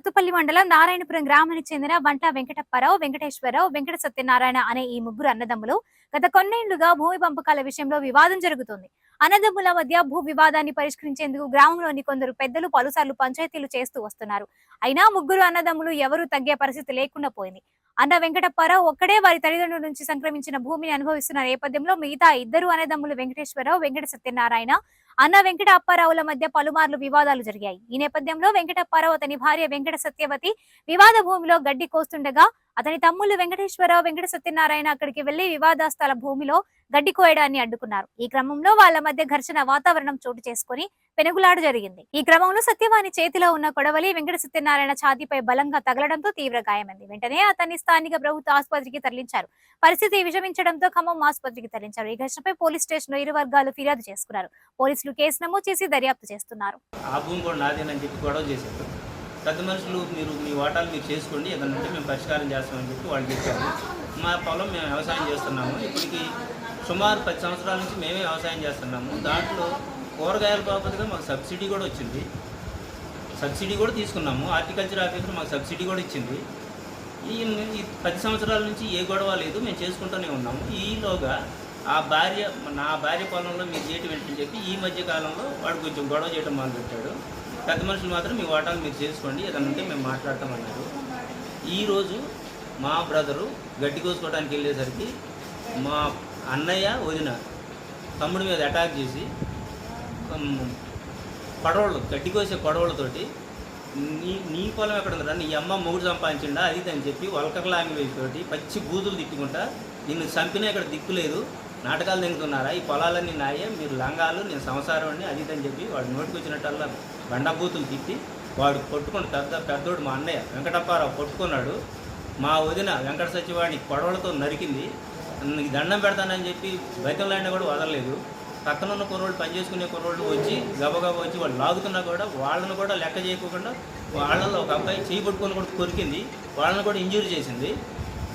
సత్తుపల్లి మండలం నారాయణపురం గ్రామానికి చెందిన వంట వెంకటప్పారావు, వెంకటేశ్వరరావు, వెంకట సత్యనారాయణ అనే ఈ ముగ్గురు అన్నదమ్ములు గత కొన్నేళ్లుగా భూమి పంపకాల విషయంలో వివాదం జరుగుతుంది. అన్నదమ్ముల మధ్య భూ వివాదాన్ని పరిష్కరించేందుకు గ్రామంలోని కొందరు పెద్దలు పలుసార్లు పంచాయతీలు చేస్తూ వస్తున్నారు. అయినా ముగ్గురు అన్నదమ్ములు ఎవరూ తగ్గే పరిస్థితి లేకుండా పోయింది. అన్న వెంకటప్పారావు ఒక్కడే వారి తల్లిదండ్రుల నుంచి సంక్రమించిన భూమిని అనుభవిస్తున్న నేపథ్యంలో మిగతా ఇద్దరు అన్నదమ్ములు వెంకటేశ్వరరావు, వెంకట సత్యనారాయణ, అన్న వెంకట అప్పారావుల మధ్య పలుమార్లు వివాదాలు జరిగాయి. ఈ నేపథ్యంలో వెంకటప్పారావు అతని భార్య వెంకట సత్యవతి వివాద భూమిలో గడ్డి కోస్తుండగా అతని తమ్ముళ్లు వెంకటేశ్వరరావు, వెంకట సత్యనారాయణ అక్కడికి వెళ్లి వివాదాస్థల భూమిలో గడ్డి కోయడాన్ని అడ్డుకున్నారు. ఈ క్రమంలో వాళ్ల మధ్య ఘర్షణ వాతావరణం చోటు చేసుకుని పెనుగులాట జరిగింది. ఈ క్రమంలో సత్యవాణి చేతిలో ఉన్న కొడవలి వెంకట సత్యనారాయణ ఛాతీపై బలంగా తగలడంతో తీవ్ర గాయమైంది. వెంటనే అతన్ని స్థానిక ప్రభుత్వ ఆసుపత్రికి తరలించారు. పరిస్థితి విషమించడంతో ఖమ్మం ఆసుపత్రికి తరలించారు. ఈ ఘటనపై పోలీస్ స్టేషన్ లో ఇరు వర్గాలు ఫిర్యాదు చేసుకున్నారు. పోలీసులు కేసు నమోదు చేసి దర్యాప్తు చేస్తున్నారు. పెద్ద మనుషులు మీరు మీ వాటాలు మీరు చేసుకోండి, ఏదన్నా ఉంటే మేము పరిష్కారం చేస్తామని చెప్పి వాళ్ళు చెప్పారు. మా పొలం మేము వ్యవసాయం చేస్తున్నాము. ఇప్పటికి సుమారు 10 సంవత్సరాల నుంచి మేమే వ్యవసాయం చేస్తున్నాము. దాంట్లో కూరగాయల బాబతుగా మాకు సబ్సిడీ కూడా వచ్చింది. సబ్సిడీ కూడా తీసుకున్నాము. హార్టికల్చర్ ఆఫీసర్ మాకు సబ్సిడీ కూడా ఇచ్చింది. ఈ 10 సంవత్సరాల నుంచి ఏ గొడవ లేదు, మేము చేసుకుంటూనే ఉన్నాము. ఈలోగా నా భార్య పొలంలో మీరు చేయటం ఏంటని చెప్పి ఈ మధ్య కాలంలో వాడు కొంచెం గొడవ చేయడం మొదలుపెట్టాడు. పెద్ద మనుషులు మాత్రం మీ వాటాలు మీరు చేసుకోండి, ఏదన్నా ఉంటే మేము మాట్లాడతామన్నారు. ఈరోజు మా బ్రదరు గడ్డి కోసుకోవడానికి వెళ్ళేసరికి మా అన్నయ్య వదిన తమ్ముడి మీద అటాక్ చేసి గడ్డి కోసే కొడవలతోటి నీ పొలం ఎక్కడ ఉందా, నీ అమ్మ మొగుడు సంపాదించిండా అది అని చెప్పి వల్కర్ లాంగ్వేజ్ తోటి పచ్చి బూతులు తిట్టుకుంటా నిన్ను చంపినా ఇక్కడ దిక్కులేదు, నాటకాలు తింటున్నారా, ఈ పొలాలన్నీ నాయే, మీరు లంగాలు, నేను సంసారం అండి అది అని చెప్పి వాడు నోటికి వచ్చినట్టల్లా బండబూతులు తిట్టి వాడు కొట్టుకుని పెద్దోడు మా అన్నయ్య వెంకటప్పారావు కొట్టుకున్నాడు. మా వదిన వెంకట సత్యవాణి కొడవలతో నరికింది. నీకు దండం పెడతానని చెప్పి బయటలాడినా కూడా వదలలేదు. పక్కన ఉన్న కుర్రోళ్ళు పనిచేసుకునే కుర్రోళ్ళు వచ్చి గబగబా వచ్చి వాళ్ళు లాగుతున్నా కూడా వాళ్ళని కూడా లెక్క చేయకుండా వాళ్ళలో ఒక అబ్బాయి చేయి పట్టుకొని కూడా కొరికింది. వాళ్ళని కూడా ఇంజూరీ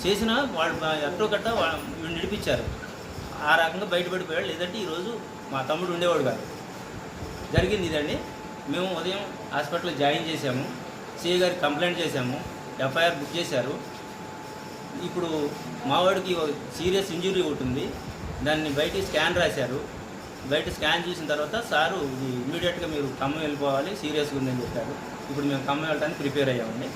చేసినా వాళ్ళు ఎట్టో గట్ట వీళ్ళు నిడిపించారు. ఆ రకంగా బయటపడిపోయాడు. లేదంటే ఈరోజు మా తమ్ముడు ఉండేవాడు కాదు. జరిగింది ఇదండి. మేము ఉదయం హాస్పిటల్లో జాయిన్ చేశాము. సిఐ గారికి కంప్లైంట్ చేశాము. ఎఫ్ఐఆర్ బుక్ చేశారు. ఇప్పుడు మావాడికి సీరియస్ ఇంజురీ ఒకటి ఉంది. దాన్ని బయట స్కాన్ రాశారు. బయట స్కాన్ చూసిన తర్వాత సారు ఇమీడియట్గా మీరు ఖమ్మం వెళ్ళిపోవాలి, సీరియస్గా ఉందని చెప్పారు. ఇప్పుడు మేము ఖమ్మం వెళ్ళడానికి ప్రిపేర్ అయ్యామండి.